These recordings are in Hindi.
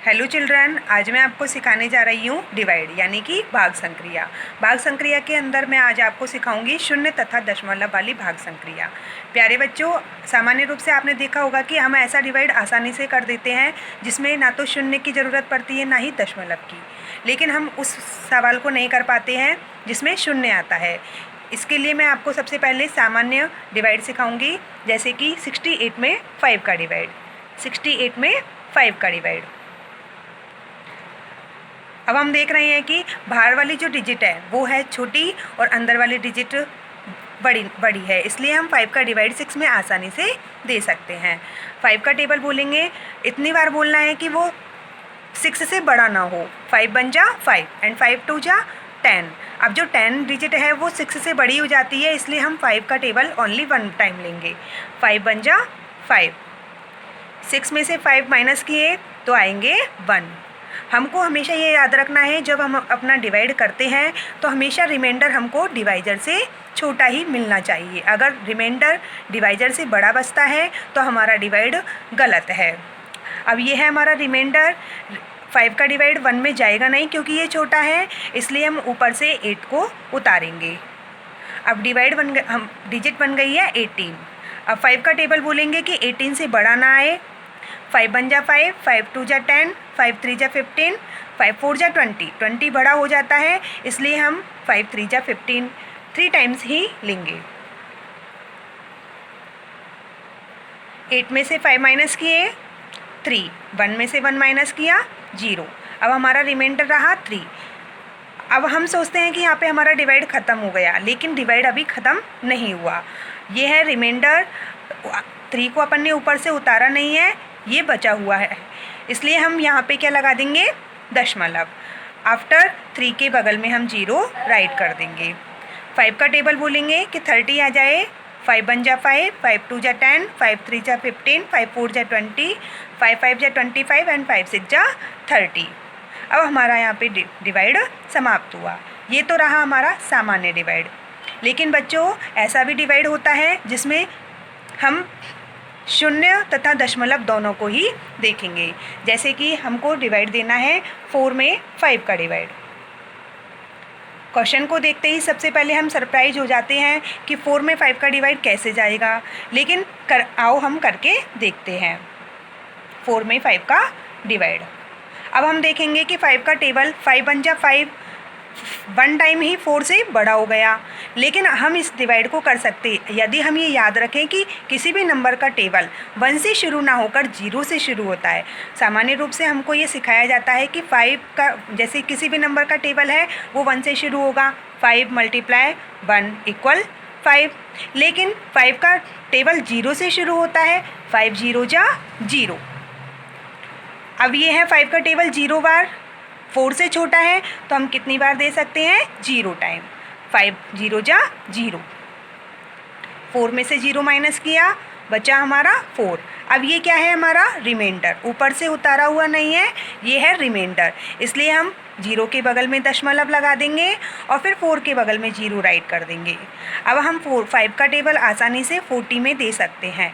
हेलो चिल्ड्रन, आज मैं आपको सिखाने जा रही हूँ डिवाइड यानी कि भाग संक्रिया। भाग संक्रिया के अंदर मैं आज आपको सिखाऊंगी शून्य तथा दशमलव वाली भाग संक्रिया। प्यारे बच्चों, सामान्य रूप से आपने देखा होगा कि हम ऐसा डिवाइड आसानी से कर देते हैं जिसमें ना तो शून्य की ज़रूरत पड़ती है ना ही दशमलव की, लेकिन हम उस सवाल को नहीं कर पाते हैं जिसमें शून्य आता है। इसके लिए मैं आपको सबसे पहले सामान्य डिवाइड सिखाऊंगी, जैसे कि 68 में 5 का डिवाइड। 68 में 5 का डिवाइड। अब हम देख रहे हैं कि बाहर वाली जो डिजिट है वो है छोटी और अंदर वाली डिजिट बड़ी है, इसलिए हम 5 का डिवाइड 6 में आसानी से दे सकते हैं। 5 का टेबल बोलेंगे, इतनी बार बोलना है कि वो 6 से बड़ा ना हो। 5 बन जा 5 एंड 5 2 जा 10। अब जो 10 डिजिट है वो 6 से बड़ी हो जाती है, इसलिए हम 5 का टेबल ओनली 1 टाइम लेंगे। 5 बन जा 5। 6 में से 5 माइनस किए तो आएंगे 1। हमको हमेशा ये याद रखना है, जब हम अपना डिवाइड करते हैं तो हमेशा रिमाइंडर हमको डिवाइजर से छोटा ही मिलना चाहिए। अगर रिमाइंडर डिवाइजर से बड़ा बचता है तो हमारा डिवाइड गलत है। अब ये है हमारा रिमाइंडर। 5 का डिवाइड 1 में जाएगा नहीं क्योंकि ये छोटा है, इसलिए हम ऊपर से 8 को उतारेंगे। अब डिवाइड हम डिजिट बन गई है 18। अब 5 का टेबल बोलेंगे कि 18 से बड़ा ना आए। 5 बन जा 5, 5 2 जा 10, 5 3 जा 15, 5 4 जा 20। 20 बड़ा हो जाता है, इसलिए हम 5 3 जा 15 3 टाइम्स ही लेंगे। 8 में से 5 माइनस किए 3, 1 में से 1 माइनस किया 0। अब हमारा रिमाइंडर रहा 3। अब हम सोचते हैं कि यहाँ पे हमारा डिवाइड ख़त्म हो गया, लेकिन डिवाइड अभी ख़त्म नहीं हुआ। ये है रिमाइंडर। 3 को अपन ने ऊपर से उतारा नहीं है, ये बचा हुआ है, इसलिए हम यहाँ पे क्या लगा देंगे, दशमलव। आफ्टर 3 के बगल में हम 0 राइट कर देंगे। 5 का टेबल बोलेंगे कि 30 आ जाए। 5 बन जा 5, 5 2 जा 10, 5 3 जा 15, 5 4 जा 20, 5 5 जा 25 एंड 5 6 जा 30। अब हमारा यहाँ पे डिवाइड समाप्त हुआ। ये तो रहा हमारा सामान्य डिवाइड। लेकिन बच्चों, ऐसा भी डिवाइड होता है जिसमें हम शून्य तथा दशमलव दोनों को ही देखेंगे। जैसे कि हमको डिवाइड देना है 4 में 5 का डिवाइड। क्वेश्चन को देखते ही सबसे पहले हम सरप्राइज हो जाते हैं कि 4 में 5 का डिवाइड कैसे जाएगा, लेकिन आओ हम करके देखते हैं 4 में 5 का डिवाइड। अब हम देखेंगे कि 5 का टेबल 5 बन जा 5, 1 टाइम ही 4 से बड़ा हो गया, लेकिन हम इस डिवाइड को कर सकते यदि हम ये याद रखें कि किसी भी नंबर का टेबल 1 से शुरू ना होकर 0 से शुरू होता है। सामान्य रूप से हमको ये सिखाया जाता है कि 5 का, जैसे किसी भी नंबर का टेबल है वो 1 से शुरू होगा। 5 × 1 = 5, लेकिन 5 का टेबल 0 से शुरू होता है। 5 0 जा 0। अब ये है 5 का टेबल 0 बार। 4 से छोटा है तो हम कितनी बार दे सकते हैं, 0 टाइम। 5 0 जा 0। 4 में से 0 माइनस किया, बचा हमारा 4। अब ये क्या है, हमारा रिमाइंडर। ऊपर से उतारा हुआ नहीं है, ये है रिमाइंडर, इसलिए हम 0 के बगल में दशमलव लगा देंगे और फिर 4 के बगल में 0 राइट कर देंगे। अब हम 5 का टेबल आसानी से 40 में दे सकते हैं।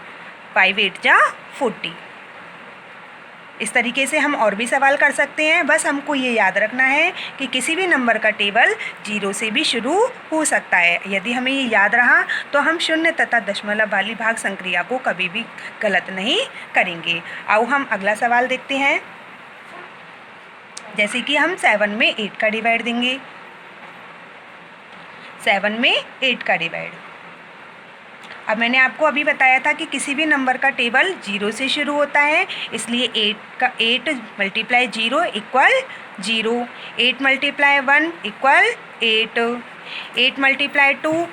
5 8 जा 40। इस तरीके से हम और भी सवाल कर सकते हैं। बस हमको ये याद रखना है कि किसी भी नंबर का टेबल 0 से भी शुरू हो सकता है। यदि हमें ये याद रहा तो हम शून्य तथा दशमलव वाली भाग संक्रिया को कभी भी गलत नहीं करेंगे। आओ हम अगला सवाल देखते हैं। जैसे कि हम 7 में 8 का डिवाइड देंगे। 7 में 8 का डिवाइड। अब मैंने आपको अभी बताया था कि किसी भी नंबर का टेबल 0 से शुरू होता है, इसलिए 8 × 0 = 0। 8 × 1 = 8, 8 × 2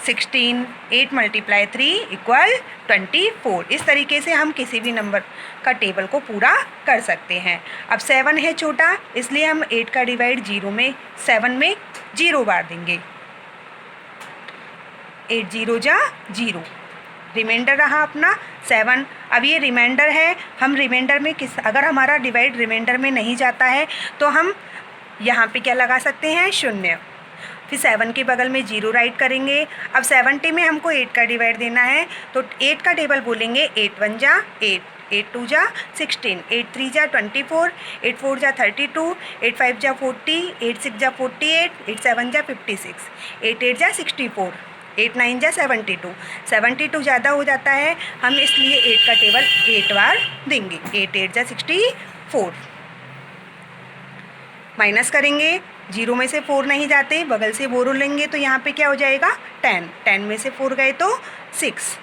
16, 8 × 3 = 24। इस तरीके से हम किसी भी नंबर का टेबल को पूरा कर सकते हैं। अब 7 है छोटा, इसलिए हम 8 का डिवाइड 7 में 0 बार देंगे। 8 0 जा 0। रिमाइंडर रहा अपना 7। अब ये रिमाइंडर है, हम रिमाइंडर में अगर हमारा डिवाइड रिमाइंडर में नहीं जाता है तो हम यहाँ पे क्या लगा सकते हैं, 0। फिर 7 के बगल में 0 राइट करेंगे। अब 70 में हमको 8 का डिवाइड देना है तो 8 का टेबल बोलेंगे 8 1 जा 8, 8 2 जा 16, 8 3 जा 24, 8 4 जा 32, 8 5 जा 40, 8 6 जा 48, 8 7 जा 56, 8 8 जा 64, 8 9 जा 72, 72 ज़्यादा हो जाता है, हम इसलिए 8 का टेबल 8 बार देंगे। 8 8 जा 64, माइनस करेंगे, 0 में से 4 नहीं जाते, बगल से बोरो लेंगे तो यहाँ पे क्या हो जाएगा 10, 10 में से 4 गए तो 6,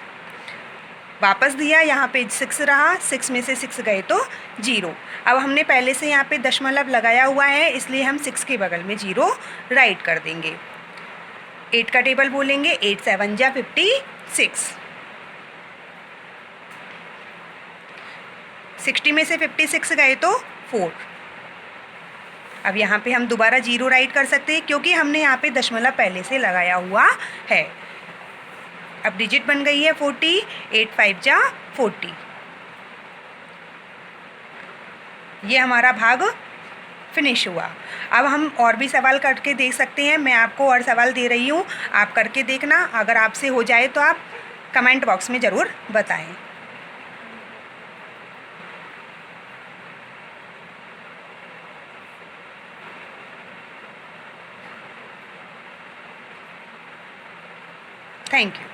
वापस दिया, यहाँ पे 6 रहा, 6 में से 6 गए तो 0। अब हमने पहले से यहाँ पे दशमलव लगाया हुआ है, इसलिए हम 6 के बगल में 0 राइट कर देंगे। 8 का टेबल बोलेंगे, 8 7 जा 56, 60 में से 56 गए तो 4। अब यहाँ पे हम दोबारा 0 राइट कर सकते हैं क्योंकि हमने यहाँ पे दशमलव पहले से लगाया हुआ है। अब डिजिट बन गई है 40, 8 5 जा 40। ये हमारा भाग फिनिश हुआ। अब हम और भी सवाल करके देख सकते हैं, मैं आपको और सवाल दे रही हूँ, आप करके देखना, अगर आपसे हो जाए तो आप कमेंट बॉक्स में ज़रूर बताएं। Thank you.